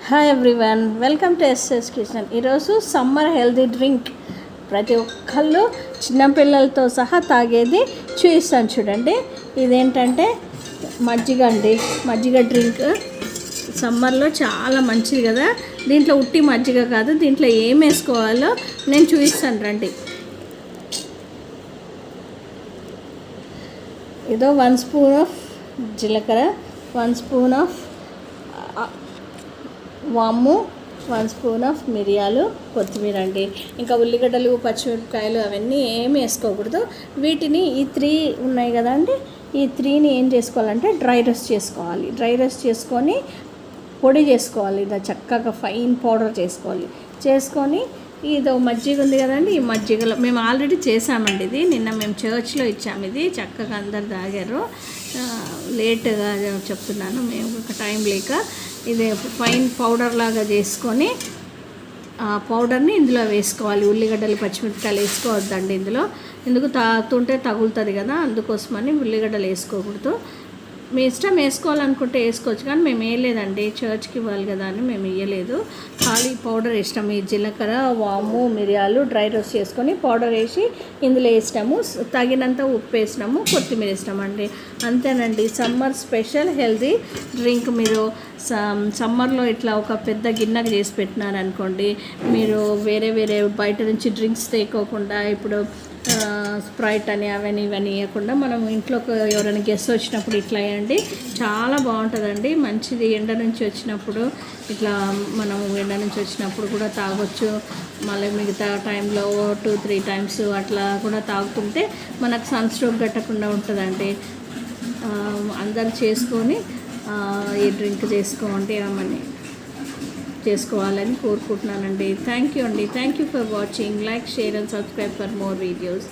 Hi everyone, welcome to SS kitchen. ఈరోజు summer healthy drink ప్రతి ఒక్కళ్ళు చిన్నపిల్లలతో సహా తాగేది చూపిస్తాను చూడండి. ఇదేంటంటే మజ్జిగ అండి. మజ్జిగ డ్రింక్ సమ్మర్లో చాలా మంచిది కదా. దీంట్లో ఉట్టి మజ్జిగ కాదు, దీంట్లో ఏం వేసుకోవాలో నేను చూపిస్తాను రండి. ఇదో 1 స్పూన్ ఆఫ్ జీలకర్ర, 1 స్పూన్ ఆఫ్ వాము, 1 స్పూన్ ఆఫ్ మిరియాలు, కొత్తిమీర అండి. ఇంకా ఉల్లిగడ్డలు, పచ్చిమిరపకాయలు అవన్నీ ఏమి వేసుకోకూడదు. వీటిని ఈ 3 ఉన్నాయి కదా అండి, ఈ 3ని ఏం చేసుకోవాలంటే డ్రై రోస్ట్ చేసుకోవాలి. డ్రై రోస్ట్ చేసుకొని పొడి చేసుకోవాలి. ఇలా చక్కగా ఫైన్ పౌడర్ చేసుకొని ఇదో మజ్జిగ ఉంది కదండి, ఈ మజ్జిగలో మేము ఆల్రెడీ చేసామండి. ఇది నిన్న మేము చర్చ్లో ఇచ్చాము. ఇది చక్కగా అందరు తాగారు. లేట్గా చెప్తున్నాను, మేము ఒక టైం లేక. ఇది ఫైన్ పౌడర్ లాగా చేసుకొని ఆ పౌడర్ని ఇందులో వేసుకోవాలి. ఉల్లిగడ్డలు, పచ్చిమిరపకాయలు వేసుకోవద్దండి ఇందులో, ఎందుకు తాగుతుంటే తగులుతుంది కదా, అందుకోసమని ఉల్లిగడ్డలు వేసుకోకూడదు. మీ ఇష్టం వేసుకోవాలనుకుంటే వేసుకోవచ్చు, కానీ మేము వేయలేదండి, చర్చ్కి ఇవ్వాలి కదా అని మేము వేయలేదు. ఖాళీ పౌడర్ ఇష్టం. ఈ జీలకర్ర, వాము, మిరియాలు డ్రై రోస్ట్ చేసుకొని పౌడర్ వేసి ఇందులో వేసినాము. తగినంత ఉప్పు వేసినాము, కొత్తిమీర వేసినామండి. అంతేనండి, సమ్మర్ స్పెషల్ హెల్తీ డ్రింక్. మీరు సమ్మర్లో ఇట్లా ఒక పెద్ద గిన్నెకి చేసి పెట్టినారనుకోండి, మీరు వేరే బయట నుంచి డ్రింక్స్ తేకోకుండా, ఇప్పుడు స్ప్రైట్ అని అవన్నీ ఇవన్నీ వేయకుండా మనం ఇంట్లోకి ఎవరైనా గెస్ట్ వచ్చినప్పుడు ఇట్లా వేయండి, చాలా బాగుంటుందండి. మంచిది. ఎండ నుంచి వచ్చినప్పుడు ఇట్లా మనం ఎండ నుంచి వచ్చినప్పుడు కూడా తాగొచ్చు. మళ్ళీ మిగతా టైంలో 2-3 టైమ్స్ అట్లా కూడా తాగుతుంటే మనకు సన్ స్ట్రోక్ గట్టకుండా ఉంటుందండి. అందరు చేసుకొని ఈ డ్రింక్ చేసుకోవాలని కోరుకుంటున్నానండి. థ్యాంక్ యూ అండి. Thank you for watching. Like, share and subscribe for more videos.